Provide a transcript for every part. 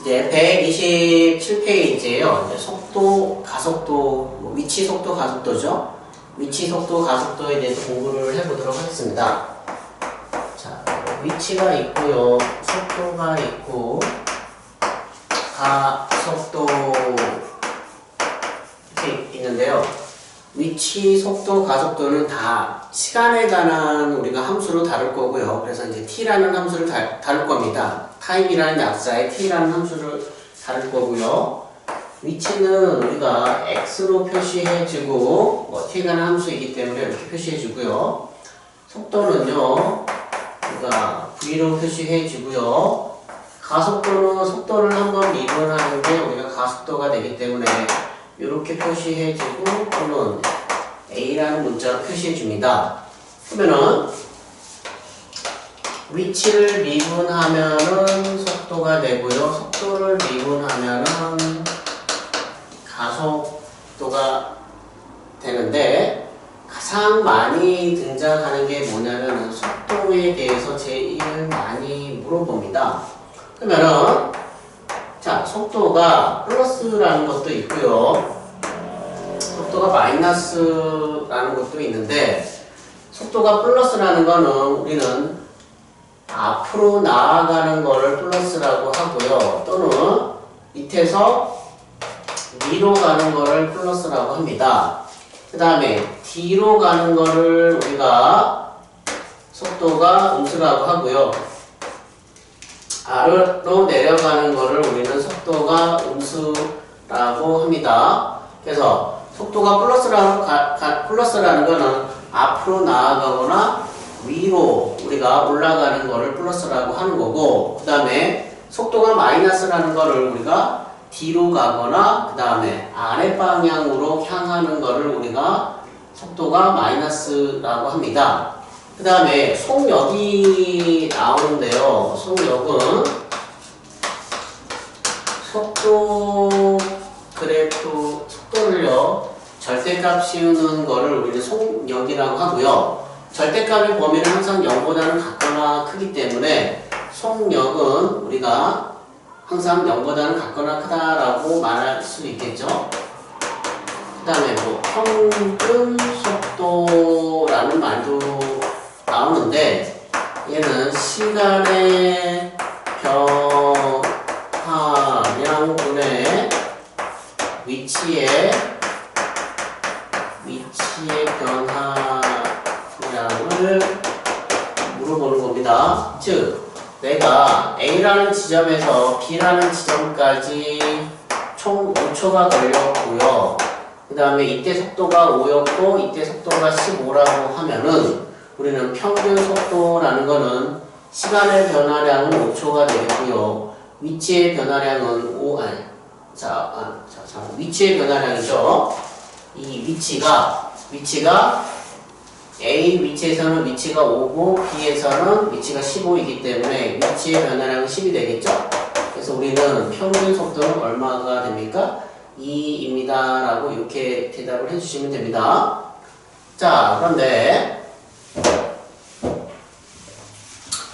이제 127페이지에요. 이제 속도, 가속도, 위치 속도, 가속도죠. 위치 속도, 가속도에 대해서 공부를 해보도록 하겠습니다. 자, 위치가 있고요. 속도가 있고, 가속도 이렇게 있는데요. 위치, 속도, 가속도는 다 시간에 관한 우리가 함수로 다룰 거고요. 그래서 이제 t라는 함수를 다룰 겁니다. time이라는 약자의 t라는 함수를 다룰 거고요. 위치는 우리가 x로 표시해주고 t에 관한 함수이기 때문에 이렇게 표시해주고요. 속도는요, 우리가 v로 표시해주고요. 가속도는 속도를 한번 미분하는 게 우리가 가속도가 되기 때문에 이렇게 표시해주고 또는 A라는 문자로 표시해줍니다. 그러면은 위치를 미분하면은 속도가 되고요. 속도를 미분하면은 가속도가 되는데 가장 많이 등장하는 게 뭐냐면은 속도에 대해서 제일 많이 물어봅니다. 그러면은 자, 속도가 플러스라는 것도 있고요. 속도가 마이너스라는 것도 있는데 속도가 플러스라는 거는 우리는 앞으로 나아가는 거를 플러스라고 하고요. 또는 밑에서 위로 가는 거를 플러스라고 합니다. 그 다음에 뒤로 가는 거를 우리가 속도가 음수라고 하고요. 아래로 내려가는 거를 우리는 속도가 음수라고 합니다. 그래서 속도가 플러스라는 거는 앞으로 나아가거나 위로 우리가 올라가는 거를 플러스라고 하는 거고, 그 다음에 속도가 마이너스라는 거를 우리가 뒤로 가거나 그 다음에 아래 방향으로 향하는 거를 우리가 속도가 마이너스라고 합니다. 그 다음에 속력이 나오는데요. 속력은 속도 그래프 속도를요 절대값 씌우는 거를 우리는 속력이라고 하고요. 절대값의 범위는 항상 0보다는 같거나 크기 때문에 속력은 우리가 항상 0보다는 같거나 크다라고 말할 수 있겠죠. 그 다음에 뭐 평균 속도라는 말도 나오는데 얘는 시간의 변화량분의 위치의 변화량을 물어보는 겁니다. 즉 내가 A라는 지점에서 B라는 지점까지 총 5초가 걸렸고요. 그 다음에 이때 속도가 5였고 이때 속도가 15라고 하면은 우리는 평균 속도라는 거는 시간의 변화량은 5초가 되겠고요. 위치의 변화량은 위치의 변화량이죠. 이 위치가 A 위치에서는 위치가 5고 B에서는 위치가 15이기 때문에 위치의 변화량은 10이 되겠죠. 그래서 우리는 평균 속도는 얼마가 됩니까? 2입니다 라고 이렇게 대답을 해주시면 됩니다. 자, 그런데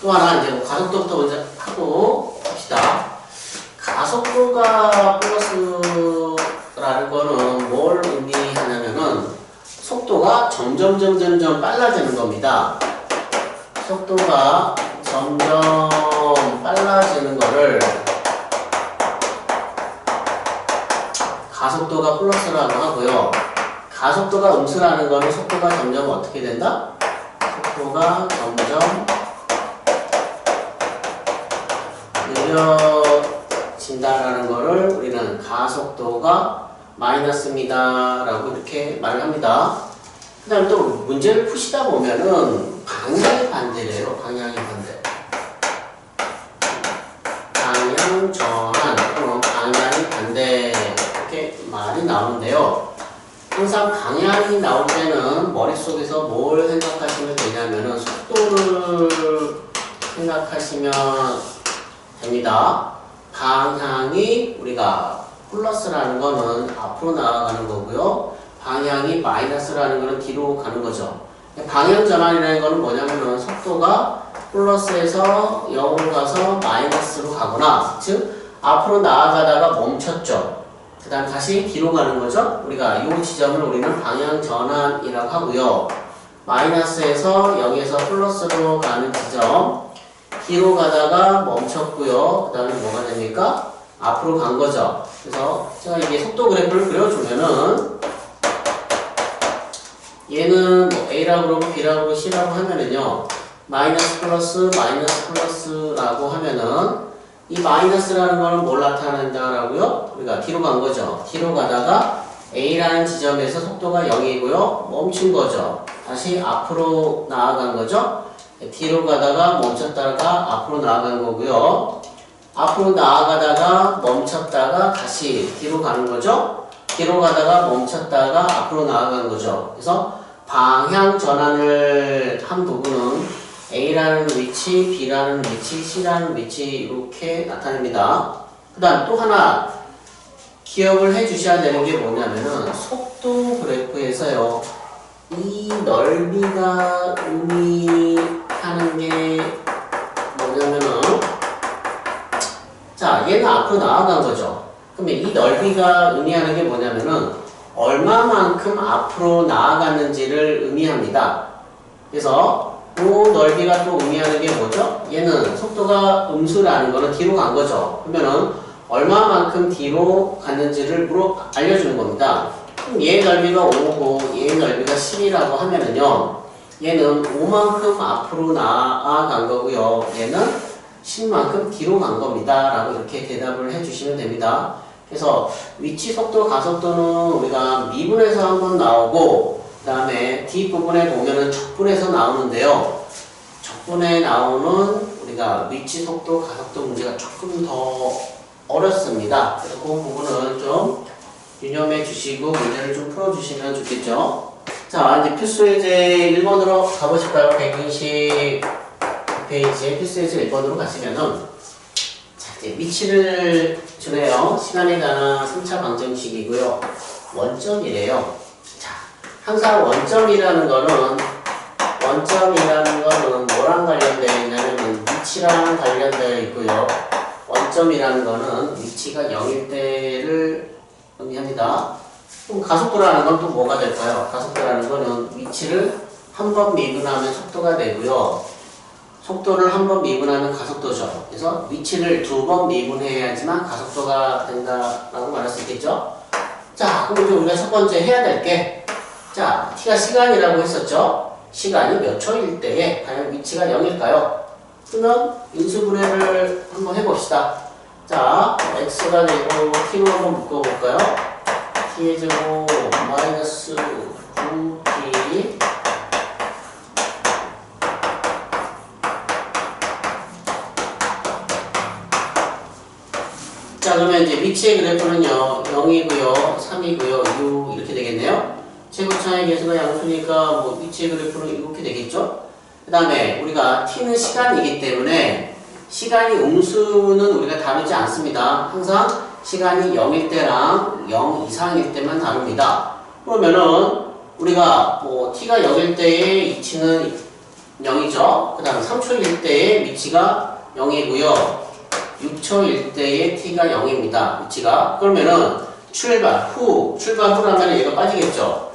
또 하나 이제 가속도부터 먼저 하고 갑시다. 가속도가 플러스라는 거는 뭘 의미하냐면은 속도가 점점 빨라지는 겁니다. 속도가 점점 빨라지는 거를 가속도가 플러스라고 하고요. 가속도가 음수라는 거는 속도가 점점 어떻게 된다? 속도가 점점 느려진다라는 거를 우리는 가속도가 마이너스입니다 라고 이렇게 말을 합니다. 그 다음에 또 문제를 푸시다 보면은 방향이 반대래요. 방향이 반대. 방향 전환 또는 방향이 반대 이렇게 말이 나오는데요. 항상 방향이 나올 때는 머릿속에서 뭘 생각하시면 되냐면은 속도를 생각하시면 됩니다. 방향이 우리가 플러스라는 거는 앞으로 나아가는 거고요. 방향이 마이너스라는 거는 뒤로 가는 거죠. 방향 전환이라는 거는 뭐냐면은 속도가 플러스에서 0으로 가서 마이너스로 가거나 즉 앞으로 나아가다가 멈췄죠. 그 다음 다시 뒤로 가는 거죠. 우리가 이 지점을 우리는 방향 전환이라고 하고요. 마이너스에서 0에서 플러스로 가는 지점, 뒤로 가다가 멈췄고요. 그 다음에 뭐가 됩니까? 앞으로 간 거죠. 그래서 제가 이게 속도 그래프를 그려주면은 얘는 뭐 A라고 그러고 B라고 그러고 C라고 하면은요, 마이너스 플러스라고 하면은 이 마이너스라는 거는 뭘 나타낸다라고요? 우리가 뒤로 간 거죠. 뒤로 가다가 A라는 지점에서 속도가 0이고요. 멈춘 거죠. 다시 앞으로 나아간 거죠. 뒤로 가다가 멈췄다가 앞으로 나아간 거고요. 앞으로 나아가다가 멈췄다가 다시 뒤로 가는 거죠. 뒤로 가다가 멈췄다가 앞으로 나아간 거죠. 그래서 방향 전환을 한 부분은 A라는 위치, B라는 위치, C라는 위치 이렇게 나타냅니다. 그 다음 또 하나 기억을 해 주셔야 되는 게 뭐냐면은 속도 그래프에서요, 이 넓이가 의미하는 게 뭐냐면은, 자, 얘는 앞으로 나아간 거죠. 그러면 이 넓이가 의미하는 게 뭐냐면은 얼마만큼 앞으로 나아갔는지를 의미합니다. 그래서 그 넓이가 또 의미하는 게 뭐죠? 얘는 속도가 음수라는 거는 뒤로 간 거죠. 그러면은 얼마만큼 뒤로 갔는지를 알려주는 겁니다. 그럼 얘 넓이가 5고 얘 넓이가 10이라고 하면은요, 얘는 5만큼 앞으로 나아간 거고요. 얘는 10만큼 뒤로 간 겁니다. 라고 이렇게 대답을 해주시면 됩니다. 그래서 위치, 속도, 가속도는 우리가 미분에서 한번 나오고, 그 다음에 뒷부분에 보면은 척분에서 나오는데요. 척분에 나오는 우리가 위치, 속도, 가속도 문제가 조금 더 어렵습니다. 그래서 그 부분은 좀 유념해 주시고 문제를 좀 풀어주시면 좋겠죠. 자, 이제 필수예제 1번으로 가보실까요? 120페이지에 필수예제 1번으로 가시면은, 자, 이제 위치를 주네요. 시간에 관한 3차 방정식이고요. 원점이래요. 자, 항상 원점이라는 거는 뭐랑 관련되어 있냐면 위치랑 관련되어 있고요. 원점이라는 거는 위치가 0일 때를 의미합니다. 그럼 가속도라는 건 또 뭐가 될까요? 가속도라는 거는 위치를 한 번 미분하면 속도가 되고요. 속도를 한 번 미분하면 가속도죠. 그래서 위치를 2번 미분해야지만 가속도가 된다라고 말할 수 있겠죠? 자, 그럼 이제 우리가 첫 번째 해야 될 게, 자, t가 시간이라고 했었죠? 시간이 몇 초일 때에 과연 위치가 0일까요? 그러면 인수분해를 한번 해봅시다. 자, x가 되고 t로 한번 묶어볼까요? t의 제곱 마이너스 9t 자, 그러면 이제 위치의 그래프는요, 0이고요, 3이고요, 6 이렇게 되겠네요. 최고차의 계수가 양수니까 뭐 위치의 그래프는 이렇게 되겠죠. 그 다음에 우리가 t는 시간이기 때문에 시간이 음수는 우리가 다루지 않습니다. 항상 시간이 0일 때랑 0 이상일 때만 다룹니다. 그러면은 우리가 뭐 t가 0일 때의 위치는 0이죠. 그 다음 3초일 때의 위치가 0이고요. 6초일 때의 t가 0입니다. 위치가. 그러면은 출발 후라면 얘가 빠지겠죠.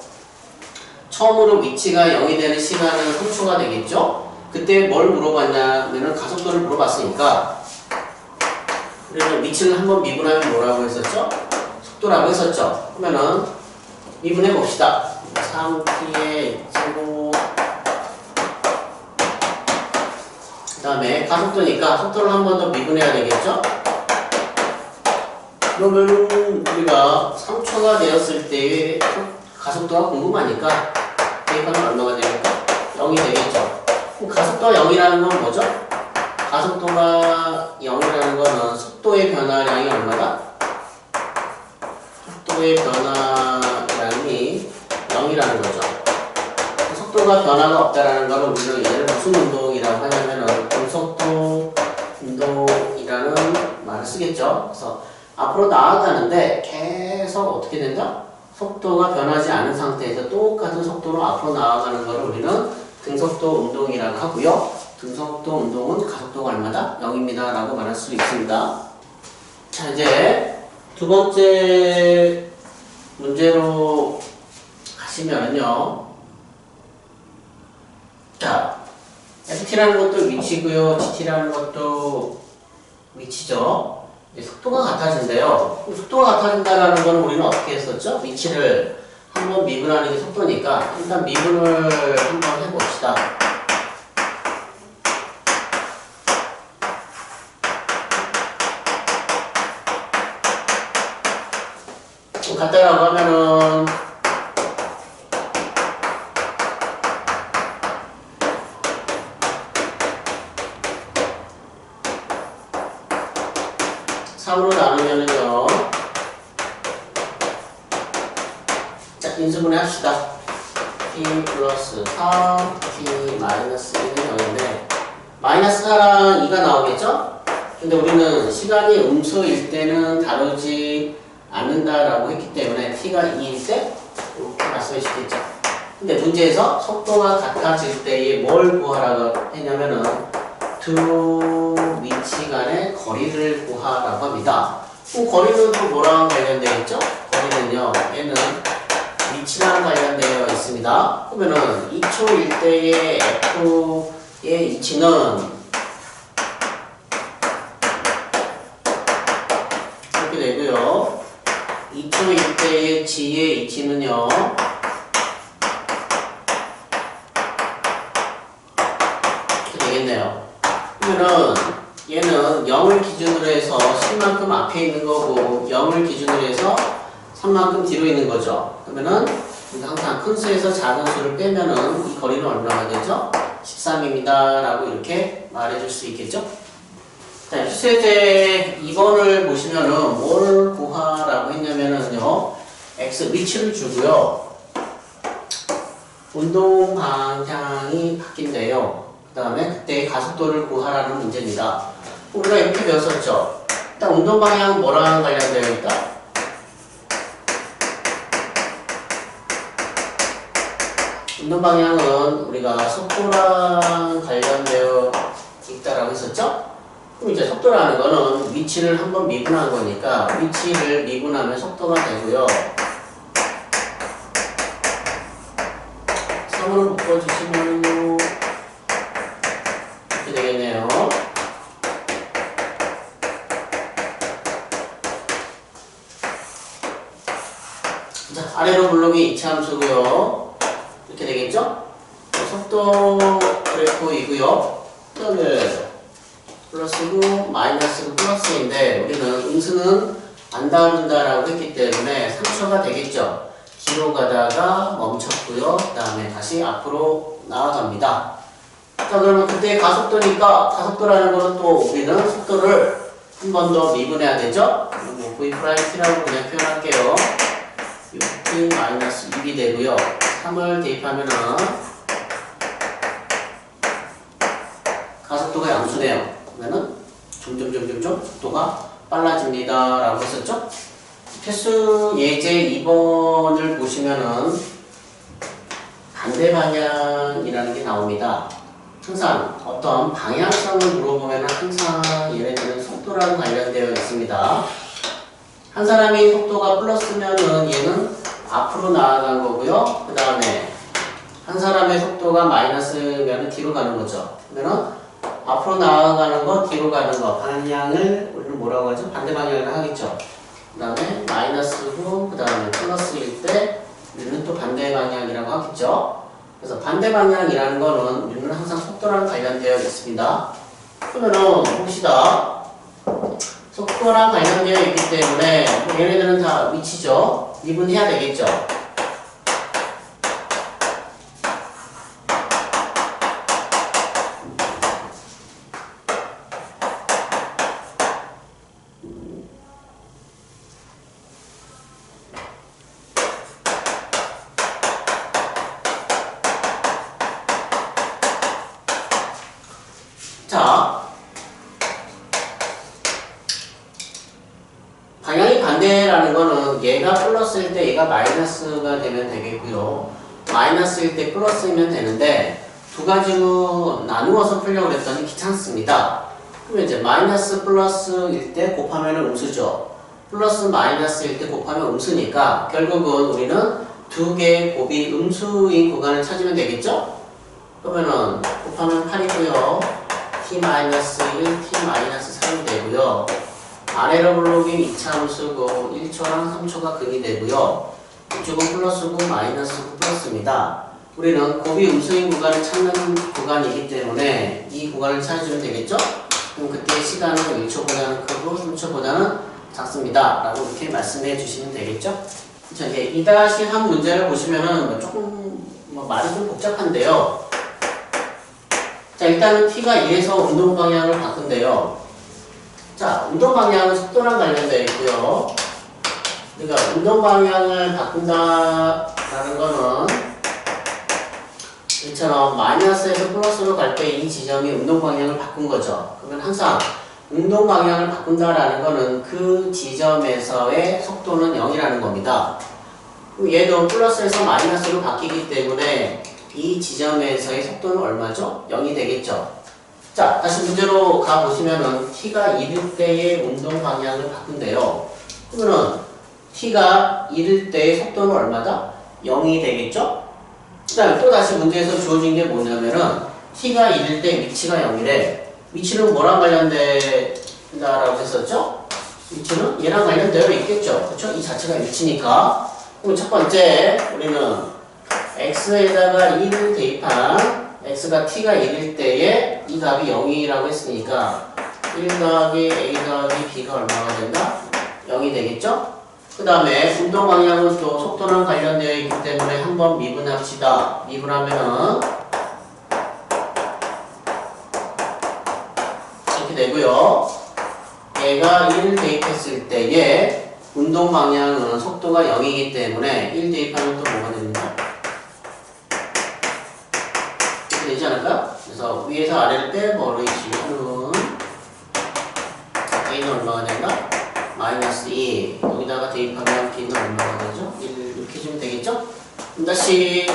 처음으로 위치가 0이 되는 시간은 3초가 되겠죠. 그때 뭘 물어봤냐면은 가속도를 물어봤으니까, 그러면 위치를 한번 미분하면 뭐라고 했었죠? 속도라고 했었죠. 그러면은 미분해 봅시다. 3t의 제곱, 그 다음에 가속도니까 속도를 한 번 더 미분해야 되겠죠? 그러면 우리가 3초가 되었을 때의 가속도가 궁금하니까 대입하면 얼마가 됩니까? 0이 되겠죠? 그럼 가속도가 0이라는 건 뭐죠? 가속도가 0이라는 거는 속도의 변화량이 얼마다? 속도의 변화량이 0이라는 거죠. 속도가 변화가 없다라는 거는 우리는 얘를 무슨 운동이라고 하냐면은 등속도 운동이라는 말을 쓰겠죠. 그래서 앞으로 나아가는데 계속 어떻게 된다? 속도가 변하지 않은 상태에서 똑같은 속도로 앞으로 나아가는 것을 우리는 등속도 운동이라고 하고요. 등속도 운동은 가속도가 얼마다? 0입니다. 라고 말할 수 있습니다. 자, 이제 두 번째 문제로 가시면은요. 자, ft라는 것도 위치고요. gt라는 것도 위치죠. 속도가 같아진대요. 속도가 같아진다는 건 우리는 어떻게 했었죠? 위치를 한번 미분하는 게 속도니까 일단 미분을 한번 해봅시다. 같다라고 하면은 으로 나누면은요. 자, 인수분해 합시다. t 플러스 4, t 마이너스 1은 0인데 마이너스 4랑 2가 나오겠죠? 근데 우리는 시간이 음수일 때는 다루지 않는다라고 했기 때문에 t가 2일 때 이렇게 말씀해 주시겠죠. 근데 문제에서 속도가 같아질 때에 뭘 구하라고 했냐면은 두 위치 간의 거리를 구하라고 합니다. 그럼 거리는 또 뭐랑 관련되어 있죠? 거리는요, 얘는 위치랑 관련되어 있습니다. 그러면은 2초일 때의 f의 위치는 이렇게 되고요. 2초일 때의 g의 위치는요, 이렇게 되겠네요. 그러면은 얘는 0을 기준으로 해서 10만큼 앞에 있는 거고 0을 기준으로 해서 3만큼 뒤로 있는 거죠. 그러면은 항상 큰 수에서 작은 수를 빼면은 이 거리는 얼마나 되죠? 13입니다. 라고 이렇게 말해줄 수 있겠죠? 자, 수세제 2번을 보시면은 뭘 구하라고 했냐면은요, x 위치를 주고요, 운동 방향이 바뀐대요. 그 다음에 그때의 가속도를 구하라는 문제입니다. 우리가 이렇게 배웠었죠. 일단 운동 방향은 뭐랑 관련되어 있다? 운동 방향은 우리가 속도랑 관련되어 있다라고 했었죠. 그럼 이제 속도라는 거는 위치를 한번 미분한 거니까 위치를 미분하면 속도가 되고요. 3으로 묶어주시면 이렇게 되겠네요. 자, 아래로 블록이 이차함수고요. 이렇게 되겠죠? 속도 그래프이고요. 그 다음에 플러스고 마이너스고 플러스인데 우리는 음수는 안 다룬다라고 했기 때문에 3초가 되겠죠. 뒤로 가다가 멈췄고요. 그 다음에 다시 앞으로 나아갑니다. 자, 그러면 그때 가속도니까 가속도라는 거는 또 우리는 속도를 한 번 더 미분해야 되죠. 뭐 v 프라임 t라고 그냥 표현할게요. 6t 마이너스 6이 되고요. 3을 대입하면은 가속도가 양수네요. 그러면은 점점 속도가 빨라집니다. 라고 했었죠? 필수 예제 2번을 보시면은 반대 방향이라는 게 나옵니다. 항상 어떤 방향성을 물어보면 항상 얘네들은 속도랑 관련되어 있습니다. 한 사람이 속도가 플러스면은 얘는 앞으로 나아간 거고요. 그 다음에 한 사람의 속도가 마이너스면 뒤로 가는 거죠. 그러면 앞으로 나아가는 거, 뒤로 가는 거, 방향을 우리는 뭐라고 하죠? 반대 방향을 하겠죠. 그 다음에 마이너스고, 그 다음에 플러스일 때 우리는 또 반대 방향이라고 하겠죠. 그래서 반대 방향이라는 거는 우리는 항상 속도랑 관련되어 있습니다. 그러면은 봅시다. 속도랑 관련되어 있기 때문에 얘네들은 다 위치죠. 미분해야 되겠죠. 자, 방향이 반대라는 거는 얘가 플러스일 때 얘가 마이너스가 되면 되겠고요. 마이너스일 때 플러스이면 되는데 두 가지로 나누어서 풀려고 그랬더니 귀찮습니다. 그러면 이제 마이너스 플러스일 때 곱하면 음수죠. 플러스 마이너스일 때 곱하면 음수니까 결국은 우리는 두 개의 곱이 음수인 구간을 찾으면 되겠죠? 그러면은 곱하면 8이고요. t-1, t-3이 되고요. 아래로 블록인 2차 함수고 1초랑 3초가 극이 되고요. 이쪽은 플러스고 마이너스고 플러스입니다. 우리는 곱이 음수인 구간을 찾는 구간이기 때문에 이 구간을 찾아주면 되겠죠? 그럼 그때 시간은 1초보다는 크고 3초보다는 작습니다. 라고 이렇게 말씀해 주시면 되겠죠? 자, 이제 2-1 문제를 보시면은 조금 말이 좀 복잡한데요. 자, 일단은 t가 1에서 운동 방향을 바꾼대요. 자, 운동 방향은 속도랑 관련되어 있고요. 그러니까 운동 방향을 바꾼다라는 거는 이처럼 마이너스에서 플러스로 갈 때 이 지점이 운동 방향을 바꾼 거죠. 그러면 항상 운동 방향을 바꾼다라는 거는 그 지점에서의 속도는 0이라는 겁니다. 얘도 플러스에서 마이너스로 바뀌기 때문에 이 지점에서의 속도는 얼마죠? 0이 되겠죠. 자, 다시 문제로 가보시면은 t가 1일 때의 운동 방향을 바꾼대요. 그러면은 t가 1일 때의 속도는 얼마다? 0이 되겠죠? 그 다음에 또 다시 문제에서 주어진 게 뭐냐면은 t가 1일 때 위치가 0이래. 위치는 뭐랑 관련된다라고 했었죠? 위치는 얘랑 관련되어 있겠죠? 그쵸? 이 자체가 위치니까. 그럼 첫 번째 우리는 x에다가 1을 대입한 x가 t가 1일 때에 이 값이 0이라고 했으니까 1 더하기 a 더하기 b가 얼마가 된다? 0이 되겠죠? 그 다음에 운동 방향은 또 속도랑 관련되어 있기 때문에 한번 미분합시다. 미분하면은 이렇게 되고요. 얘가 1을 대입했을 때에 운동 방향은 속도가 0이기 때문에 1 대입하면 또 뭐가 됩니까? 이렇게 되지 않을까요? 그래서 위에서 아래를 빼버리시면은 a는 얼마가 된다? 마이너스 2. 여기다가 대입하면 b는 얼마가 되죠? 1 이렇게 주면 되겠죠? 그럼 다시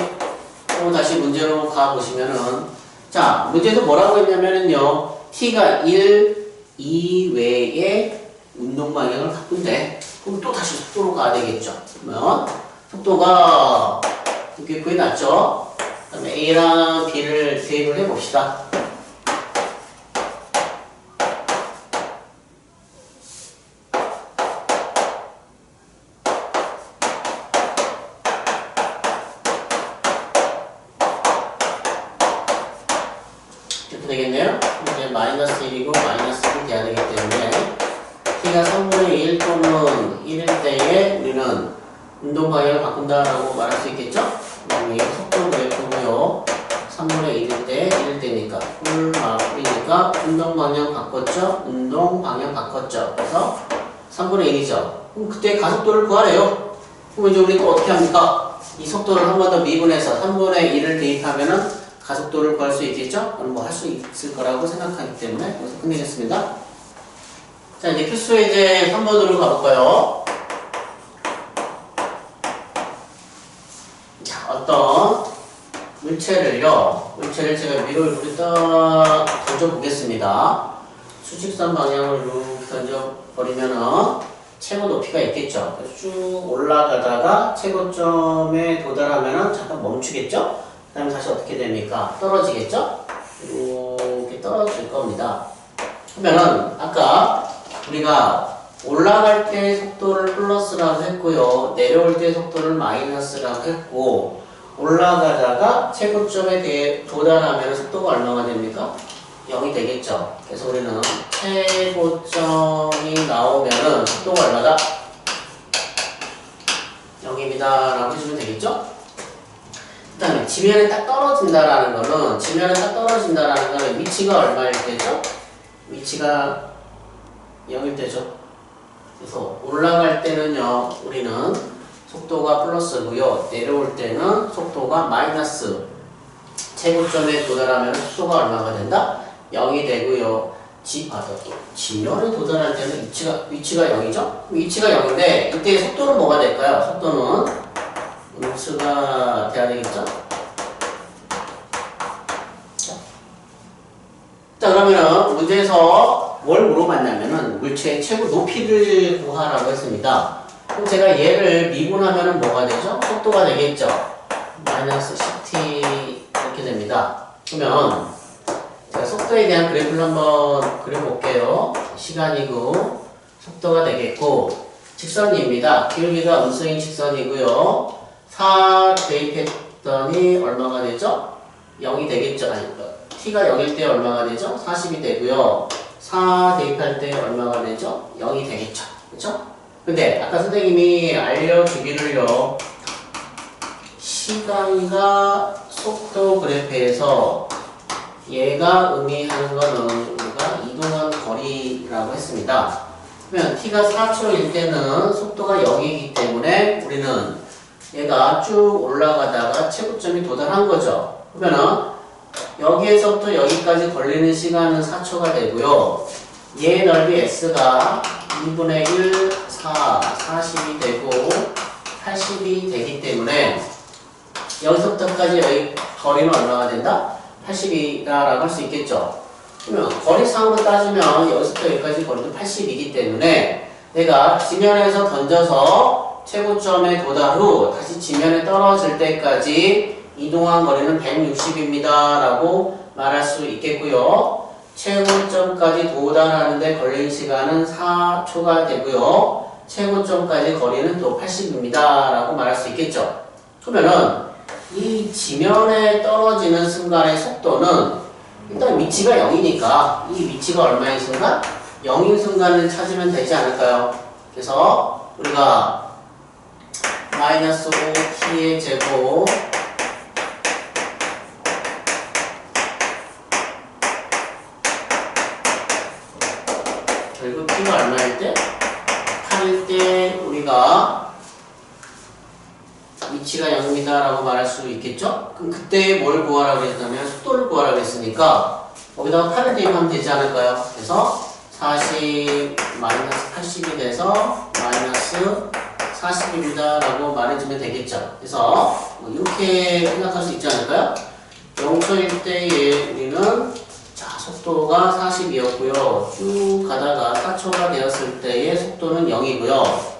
문제로 가보시면은 자, 문제에서 뭐라고 했냐면은요 t가 1 이외에 운동 방향을 바꾼대. 그럼 또 다시 속도로 가야 되겠죠? 그러면 속도가 이렇게 구해놨죠? 그 다음에 a랑 b를 대입을 해봅시다. 이렇게 되겠네요. 이제 마이너스 1이고 마이너스 1이 돼야 되기 때문에 t가 3분의 1 또는 1일 때에 우리는 운동 방향을 바꾼다라고 말할 수 있겠죠? 여기 속도 그래프고요. 3분의 1일 때 1일 때니까 풀마블이니까 운동 방향 바꿨죠? 운동 방향 바꿨죠? 그래서 3분의 1이죠. 그럼 그때 가속도를 구하래요. 그럼 이제 우리 또 어떻게 합니까? 이 속도를 한 번 더 미분해서 3분의 1을 대입하면은 가속도를 구할 수 있겠죠? 그럼 뭐 할 수 있을 거라고 생각하기 때문에 여기서 끝내겠습니다. 자, 이제 필수 예제 3번으로 가볼까요? 자, 어떤 물체를 제가 위로 이렇게 딱 던져보겠습니다. 수직선 방향으로 이렇게 던져버리면은 최고 높이가 있겠죠. 쭉 올라가다가 최고점에 도달하면은 잠깐 멈추겠죠? 그 다음에 다시 어떻게 됩니까? 떨어지겠죠? 이렇게 떨어질 겁니다. 그러면은 아까 우리가 올라갈 때 속도를 플러스라고 했고요. 내려올 때 속도를 마이너스라고 했고 올라가다가 최고점에 도달하면 속도가 얼마가 됩니까? 0이 되겠죠. 그래서 우리는 최고점이 나오면은 속도가 얼마다? 0입니다. 라고 해주면 되겠죠? 그 다음에 지면에 딱 떨어진다라는 거는 위치가 얼마일 때죠? 위치가 0일 때죠. 그래서 올라갈 때는요, 우리는 속도가 플러스고요. 내려올 때는 속도가 마이너스. 최고점에 도달하면 속도가 얼마가 된다? 0이 되고요. 지면에 도달할 때는 위치가 0이죠? 위치가 0인데 이때 속도는 뭐가 될까요? 속도는 음수가 돼야 되겠죠? 자, 그러면은 문제에서 뭘 물어봤냐면은 물체의 최고 높이를 구하라고 했습니다. 그럼 제가 얘를 미분하면은 뭐가 되죠? 속도가 되겠죠? 마이너스 ct 이렇게 됩니다. 그러면 제가 속도에 대한 그래프를 한번 그려볼게요. 시간이고 속도가 되겠고 직선입니다. 기울기가 음수인 직선이고요. 4 대입했더니 얼마가 되죠? 0이 되겠죠? 아니, t가 0일 때 얼마가 되죠? 40이 되고요. 4 대입할 때 얼마가 되죠? 0이 되겠죠? 그렇죠? 근데 아까 선생님이 알려주기를요. 시간과 속도 그래프에서 얘가 의미하는 거는 우리가 이동한 거리라고 했습니다. 그러면 t가 4초일 때는 속도가 0이기 때문에 우리는 얘가 쭉 올라가다가 최고점이 도달한 거죠. 그러면은 여기에서부터 여기까지 걸리는 시간은 4초가 되고요. 얘 넓이 s가 2분의 1, 4, 40이 되고 80이 되기 때문에 여기서부터까지 여기 거리는 얼마가 된다? 80이다라고 할 수 있겠죠. 그러면 거리상으로 따지면 여기서부터 여기까지 거리도 80이기 때문에 내가 지면에서 던져서 최고점에 도달 후 다시 지면에 떨어질 때까지 이동한 거리는 160입니다 라고 말할 수 있겠고요. 최고점까지 도달하는데 걸린 시간은 4초가 되고요. 최고점까지 거리는 또 80입니다 라고 말할 수 있겠죠. 그러면은 이 지면에 떨어지는 순간의 속도는 일단 위치가 0이니까 이 위치가 얼마인 순간? 0인 순간을 찾으면 되지 않을까요? 그래서 우리가 마이너스 5t의 제곱 그리고 t가 얼마일 때? 8일 때 우리가 위치가 0입니다 라고 말할 수 있겠죠? 그럼 그때 뭘 구하라고 했냐면 속도를 구하라고 했으니까 거기다가 8을 대입하면 되지 않을까요? 그래서 40 마이너스 80이 돼서 마이너스 40입니다 라고 말해주면 되겠죠? 그래서 뭐 이렇게 생각할 수 있지 않을까요? 0초일 때에 우리는 자, 속도가 40이었고요. 쭉 가다가 4초가 되었을 때의 속도는 0이고요.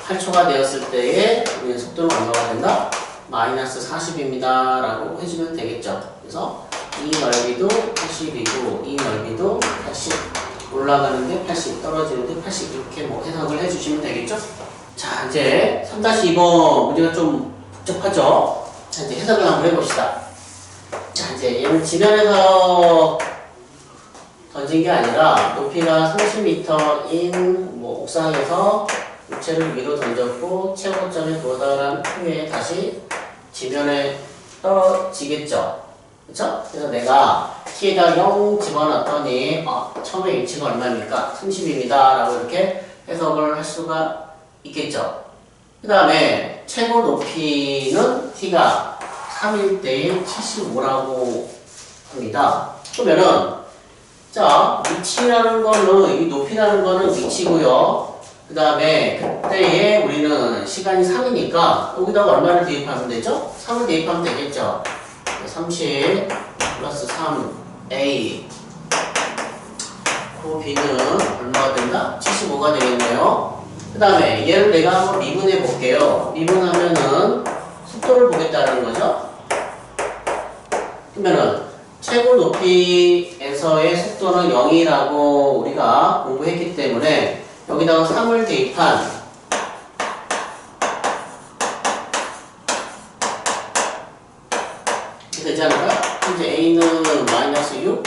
8초가 되었을 때의 우리는 속도는 얼마가 된다? 마이너스 40입니다 라고 해주면 되겠죠. 그래서 이 넓이도 80이고 이 넓이도 80 올라가는데 80 떨어지는데 80 이렇게 뭐 해석을 해주시면 되겠죠. 자, 이제 3-2번 문제가 좀 복잡하죠. 자, 이제 해석을 한번 해봅시다. 자, 이제 얘는 지면에서 던진 게 아니라 높이가 30m인 뭐 옥상에서 물체를 위로 던졌고 최고점에 도달한 후에 다시 지면에 떨어지겠죠. 그쵸? 그래서 내가 t에다 0 집어넣었더니 처음에 위치가 얼마입니까? 30입니다 라고 이렇게 해석을 할 수가 있겠죠. 그 다음에 최고 높이는 t가 3일 때에 75라고 합니다. 그러면은 자, 위치라는 거는 이 높이라는 거는 위치고요. 그 다음에 그때에 우리는 시간이 3이니까 여기다가 얼마를 대입하면 되죠? 3을 대입하면 되겠죠. 30 플러스 3a 그 b는 얼마가 된다? 75가 되겠네요. 그 다음에 얘를 내가 한번 미분해 볼게요. 미분하면은 속도를 보겠다는 거죠. 그러면은 최고 높이에서의 속도는 0이라고 우리가 공부했기 때문에 여기다가 3을 대입한 이렇게 되지 않을까? 이제 a는 마이너스 6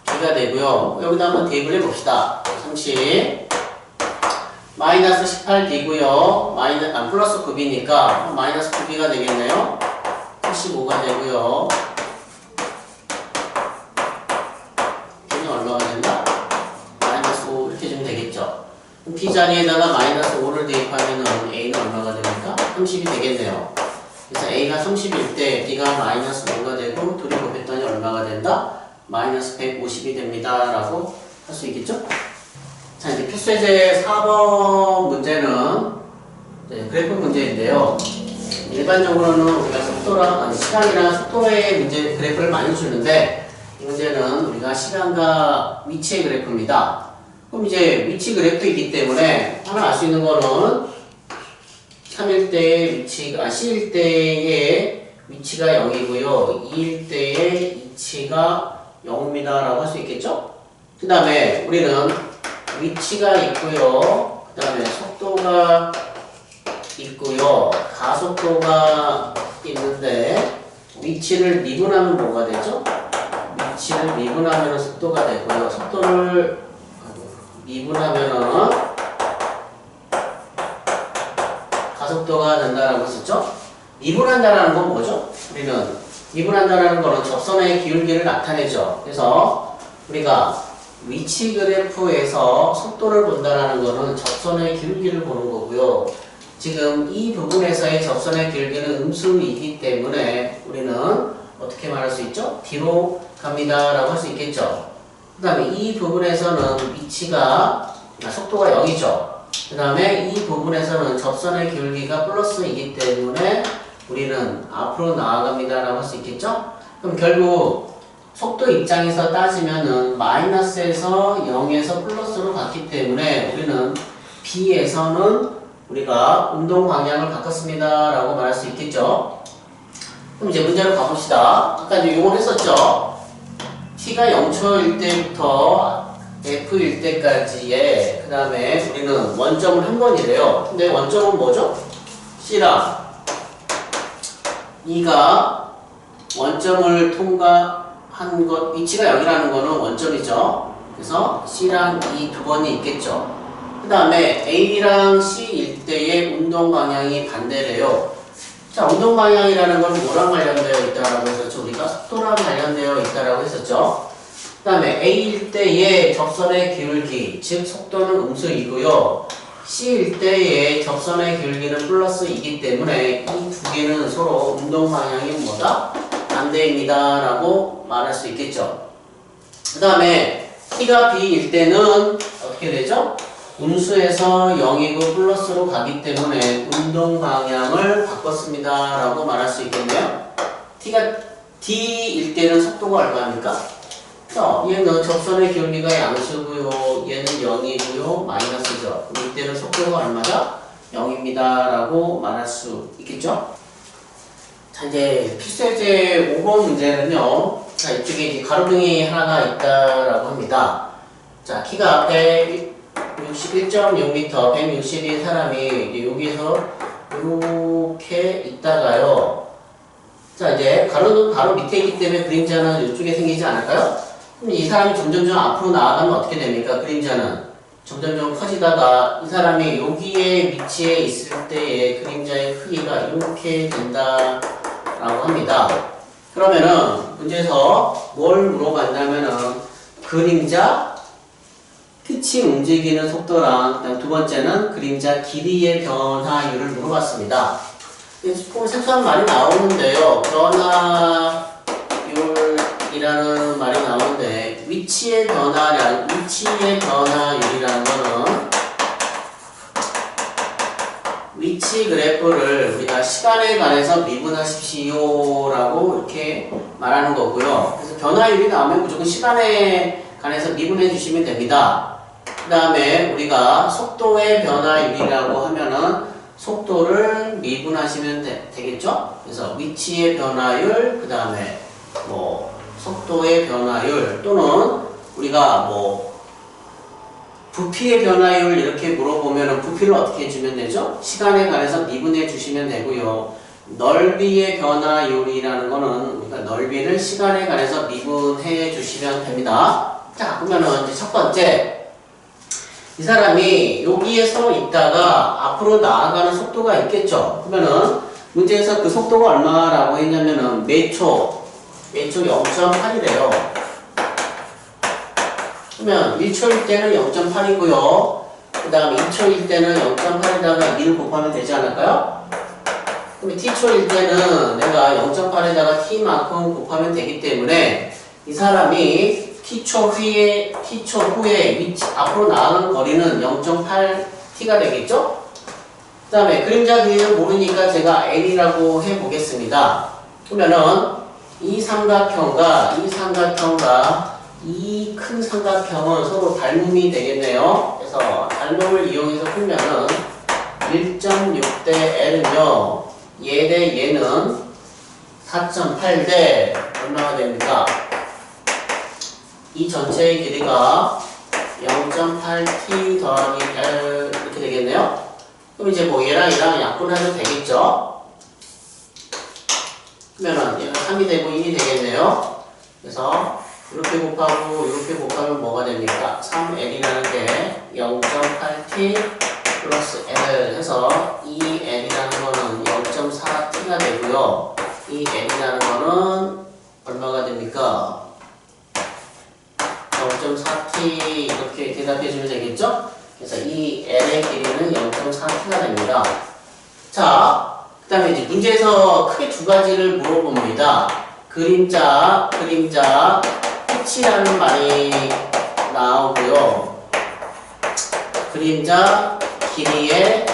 b가 되고요. 여기다 한번 대입을 해봅시다. 30 마이너스 18b고요. 플러스 9b니까 마이너스 9b가 되겠네요. 75가 되고요. b는 얼마가 된다? 마이너스 5 이렇게 주면 되겠죠. b 자리에다가 마이너스 5를 대입하면 a는 얼마가 됩니까? 30이 되겠네요. 그래서 a가 30일 때 b가 마이너스 5가 되고 둘이 곱했더니 얼마가 된다? 마이너스 150이 됩니다 라고 할 수 있겠죠? 자, 이제 필수예제 4번 문제는 그래프 문제인데요. 일반적으로는 우리가 속도랑 시간이랑 속도의 문제 그래프를 많이 주는데 이 문제는 우리가 시간과 위치의 그래프입니다. 그럼 이제 위치 그래프이기 때문에 하나 알 수 있는 거는 3일 때의 위치가, C일 때의 위치가 0이고요. 2일 때의 위치가 0입니다. 라고 할 수 있겠죠? 그 다음에 우리는 위치가 있고요. 그 다음에 속도가 있고요. 가속도가 있는데 위치를 미분하면 뭐가 되죠? 위치를 미분하면 속도가 되고요. 속도를 미분하면은 가속도가 된다라고 했었죠? 미분한다라는 건 뭐죠? 우리는 미분한다라는 거는 접선의 기울기를 나타내죠. 그래서 우리가 위치 그래프에서 속도를 본다라는 거는 접선의 기울기를 보는 거고요. 지금 이 부분에서의 접선의 기울기는 음수이기 때문에 우리는 어떻게 말할 수 있죠? 뒤로 갑니다 라고 할 수 있겠죠. 그 다음에 이 부분에서는 위치가 속도가 0이죠. 그 다음에 이 부분에서는 접선의 기울기가 플러스이기 때문에 우리는 앞으로 나아갑니다 라고 할 수 있겠죠. 그럼 결국 속도 입장에서 따지면은 마이너스에서 0에서 플러스로 갔기 때문에 우리는 B에서는 우리가 운동 방향을 바꿨습니다 라고 말할 수 있겠죠. 그럼 이제 문제로 가봅시다. 아까 이제 요걸 했었죠. T가 0초일 때부터 F일 때까지의 그 다음에 우리는 원점을 한 번이래요. 근데 원점은 뭐죠? C랑 E가 원점을 통과한 것, 위치가 0이라는 거는 원점이죠. 그래서 C랑 E 두 번이 있겠죠. 그 다음에 A랑 C일 때의 운동 방향이 반대래요. 자, 운동 방향이라는 건 뭐랑 관련되어 있다라고 했었죠? 우리가 속도랑 관련되어 있다라고 했었죠. 그 다음에 A일 때의 접선의 기울기, 즉 속도는 음수이고요. C일 때의 접선의 기울기는 플러스이기 때문에 이 두 개는 서로 운동 방향이 뭐다? 반대입니다 라고 말할 수 있겠죠. 그 다음에 T가 B일 때는 어떻게 되죠? 음수에서 0이고 플러스로 가기 때문에 운동 방향을 바꿨습니다 라고 말할 수 있겠네요. T가 D일 때는 속도가 얼마입니까? 자, 얘는 접선의 기울기가 양수고요. 얘는 0이고요. 마이너스죠. 그럼 이때는 속도가 얼마다? 0입니다 라고 말할 수 있겠죠? 자, 이제 필수예제 5번 문제는요. 자, 이쪽에 이제 가로등이 하나가 있다라고 합니다. 자, 키가 161.6m, 162 사람이 여기에서 이렇게 있다가요. 자, 이제 가로등 바로 밑에 있기 때문에 그림자는 이쪽에 생기지 않을까요? 그럼 이 사람이 점점점 앞으로 나아가면 어떻게 됩니까? 그림자는 점점점 커지다가 이 사람이 여기에 위치해 있을 때의 그림자의 크기가 이렇게 된다라고 합니다. 그러면은 문제에서 뭘 물어봤냐면은 그림자 끝이 움직이는 속도랑 그다음 두 번째는 그림자 길이의 변화율을 물어봤습니다. 조금 생소한 말이 나오는데요. 변화율이라는 말이 나오는데 위치의 변화율이라는 거는 위치 그래프를 우리가 시간에 관해서 미분하십시오 라고 이렇게 말하는 거고요. 그래서 변화율이 나오면 무조건 시간에 관해서 미분해 주시면 됩니다. 그 다음에 우리가 속도의 변화율이라고 하면은 속도를 미분하시면 되겠죠? 그래서 위치의 변화율, 그 다음에 뭐 속도의 변화율 또는 우리가 뭐 부피의 변화율 이렇게 물어보면 부피를 어떻게 해주면 되죠? 시간에 관해서 미분해 주시면 되고요. 넓이의 변화율이라는 거는 우리가 넓이를 시간에 관해서 미분해 주시면 됩니다. 자, 그러면은 이제 첫 번째 이 사람이 여기에 서 있다가 앞으로 나아가는 속도가 있겠죠? 그러면은 문제에서 그 속도가 얼마라고 했냐면은 매초 0.8이래요. 그러면 1초일 때는 0.8이고요. 그 다음에 2초일 때는 0.8에다가 2를 곱하면 되지 않을까요? 그럼 t초일 때는 내가 0.8에다가 t만큼 곱하면 되기 때문에 이 사람이 t초 후에 앞으로 나가는 거리는 0.8t가 되겠죠? 그 다음에 그림자 길이를 모르니까 제가 l이라고 해보겠습니다. 그러면은 이 삼각형과 이 큰 삼각형은 서로 닮음이 되겠네요. 그래서 닮음을 이용해서 풀면은 1.6 대 L은요, 얘 대 얘는 4.8 대 얼마가 됩니까? 이 전체의 길이가 0.8t 더하기 L 이렇게 되겠네요. 그럼 이제 뭐 얘랑 약분해도 되겠죠? 그러면은 얘는 3이 되고 1이 되겠네요. 그래서 이렇게 곱하고 이렇게 곱하면 뭐가 됩니까? 3L이라는 게 0.8t 플러스 L 해서 이 L이라는 거는 0.4t가 되고요. 이 L이라는 거는 얼마가 됩니까? 0.4t 이렇게 대답해 주면 되겠죠? 그래서 이 L의 길이는 0.4t가 됩니다. 자, 그 다음에 이제 문제에서 크게 두 가지를 물어봅니다. 그림자, 끝이라는 말이 나오고요. 그림자, 길이의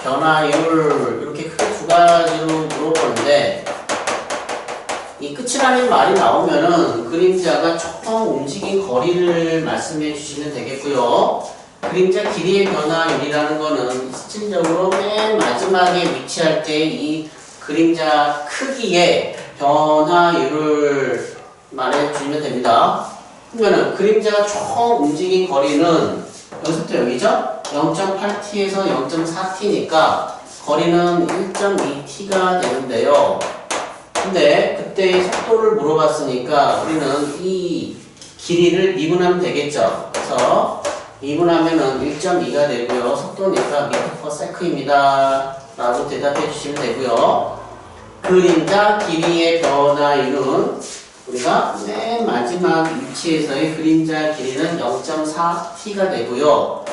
변화율, 이렇게 크게 두 가지로 물어보는데, 이 끝이라는 말이 나오면은 그림자가 조금 움직인 거리를 말씀해 주시면 되겠고요. 그림자 길이의 변화율이라는 거는 실질적으로 맨 마지막에 위치할 때 이 그림자 크기의 변화율을 말해주면 됩니다. 그러면은 그림자가 조금 움직인 거리는 여기서부터 여기죠? 0.8t에서 0.4t니까 거리는 1.2t가 되는데요. 근데 그때 속도를 물어봤으니까 우리는 이 길이를 미분하면 되겠죠. 그래서 미분하면은 1.2가 되고요. 속도니까 m/s입니다. 라고 대답해 주시면 되고요. 그림자 길이의 변화율은 우리가 맨 마지막 위치에서의 그림자 길이는 0.4t가 되고요.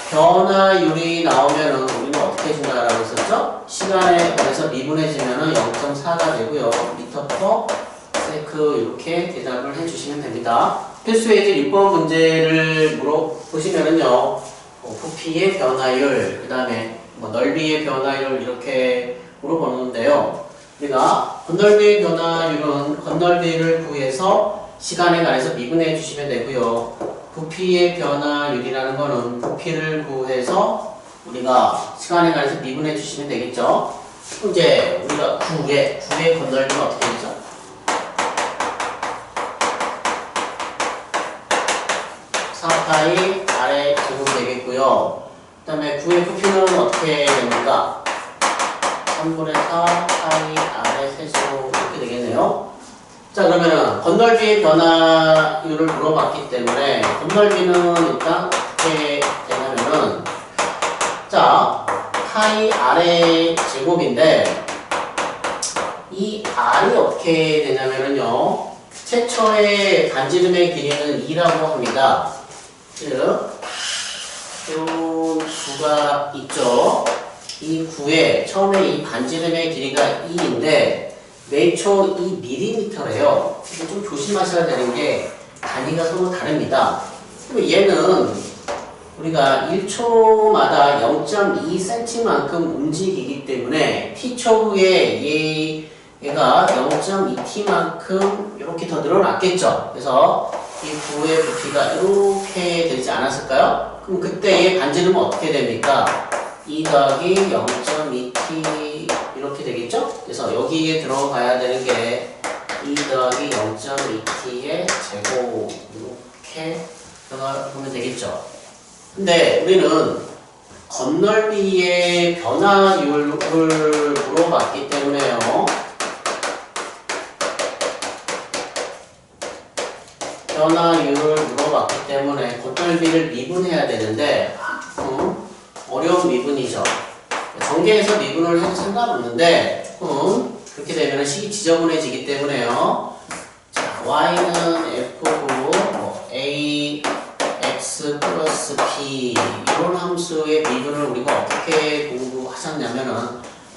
변화율이 나오면은 우리는 어떻게 해준다라고 했었죠? 시간에 관해서 미분해지면은 0.4가 되고요. m/s 이렇게 대답을 해주시면 됩니다. 필수에 이제 6번 문제를 물어보시면은요, 부피의 변화율, 그 다음에 뭐 넓이의 변화율 이렇게 물어보는데요. 우리가 건널비의 변화율은 건널비를 구해서 시간에 관해서 미분해 주시면 되고요. 부피의 변화율이라는 거는 부피를 구해서 우리가 시간에 관해서 미분해 주시면 되겠죠. 이제 우리가 구의 건널비는 어떻게 되죠? 4파이 R의 제곱 되겠고요. 그 다음에 구의 부피는 어떻게 됩니까? 3분의 4 파이 R의 세제곱 이렇게 되겠네요. 자, 그러면은 건널비의 변화율을 물어봤기 때문에 건널비는 일단 어떻게 되냐면은, 자, 파이 R의 제곱인데 이 R이 어떻게 되냐면은요, 최초의 반지름의 길이는 2라고 합니다. 즉, 요 구가 있죠. 이 구에 처음에 이 반지름의 길이가 2인데 매초 2mm래요. 좀 조심하셔야 되는 게 단위가 서로 다릅니다. 그럼 얘는 우리가 1초마다 0.2cm만큼 움직이기 때문에 t초 후에 얘가 0.2t만큼 이렇게 더 늘어났겠죠. 그래서 이 구의 부피가 이렇게 되지 않았을까요? 그럼 그때의 반지름은 어떻게 됩니까? 2 더하기 0.2t 이렇게 되겠죠? 그래서 여기에 들어가야 되는 게 2 더하기 0.2t의 제곱 이렇게 들어가면 되겠죠. 근데 우리는 건널비의 변화율을 물어봤기 때문에요. 변화율을 물어봤기 때문에 건널비를 미분해야 되는데 어려운 미분이죠. 전개해서 미분을 해도 상관없는데 그렇게 되면 식이 지저분해지기 때문에요. 자, y는 f고 a x 플러스 b 이런 함수의 미분을 우리가 어떻게 공부하셨냐면은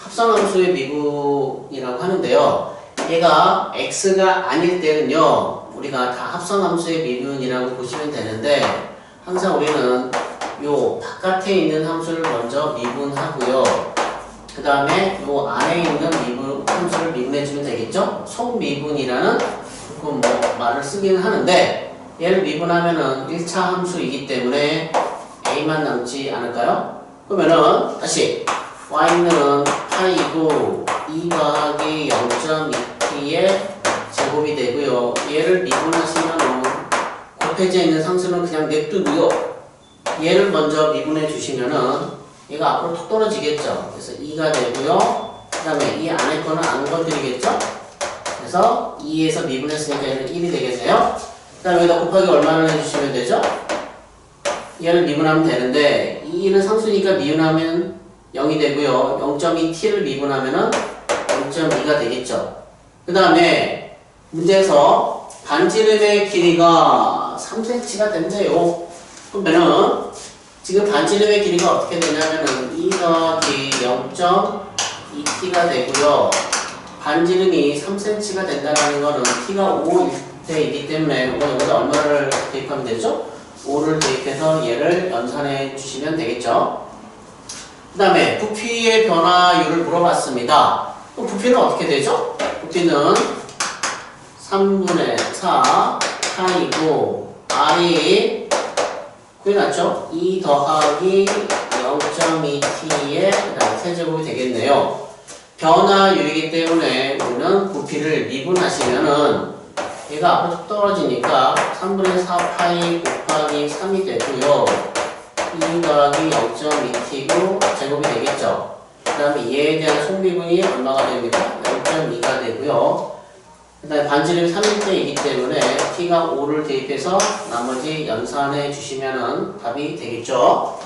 합성함수의 미분이라고 하는데요. 얘가 x가 아닐 때는요, 우리가 다 합성함수의 미분이라고 보시면 되는데, 항상 우리는 요 바깥에 있는 함수를 먼저 미분하고요. 그 다음에 요 안에 있는 미분 함수를 미분해주면 되겠죠? 속미분이라는 그 뭐 말을 쓰기는 하는데 얘를 미분하면은 1차 함수이기 때문에 a만 남지 않을까요? 그러면은 다시 y는 파이고 2 더하기 0.2t의 제곱이 되고요. 얘를 미분하시면은 곱해져 있는 상수는 그냥 냅두고요. 얘를 먼저 미분해 주시면은 얘가 앞으로 툭 떨어지겠죠. 그래서 2가 되고요. 그 다음에 이 안에 거는 안 건드리겠죠? 그래서 2에서 미분했으니까 얘는 1이 되겠네요. 그 다음에 여기다 곱하기 얼마를 해주시면 되죠? 얘를 미분하면 되는데 2는 상수니까 미분하면 0이 되고요. 0.2t를 미분하면은 0.2가 되겠죠. 그 다음에 문제에서 반지름의 길이가 3cm가 된대요. 그러면은 지금 반지름의 길이가 어떻게 되냐면은 2 더하기 0.2t가 되고요. 반지름이 3cm가 된다는 거는 t가 5대이기 때문에 여기다 얼마를 대입하면 되죠? 5를 대입해서 얘를 연산해 주시면 되겠죠. 그 다음에 부피의 변화율을 물어봤습니다. 그럼 부피는 어떻게 되죠? 부피는 3분의 4 파이고 r이 구해놨죠? 2 더하기 0.2t의 세제곱이 되겠네요. 변화율이기 때문에 우리는 부피를 미분하시면은 얘가 앞으로 쭉 떨어지니까 3분의 4 파이 곱하기 3이 되고요. 2 더하기 0.2t고 제곱이 되겠죠. 그 다음에 얘에 대한 속미분이 얼마가 됩니까? 0.2가 되고요. 그 다음에 반지름이 3일대이기 때문에 t가 5를 대입해서 나머지 연산해 주시면은 답이 되겠죠.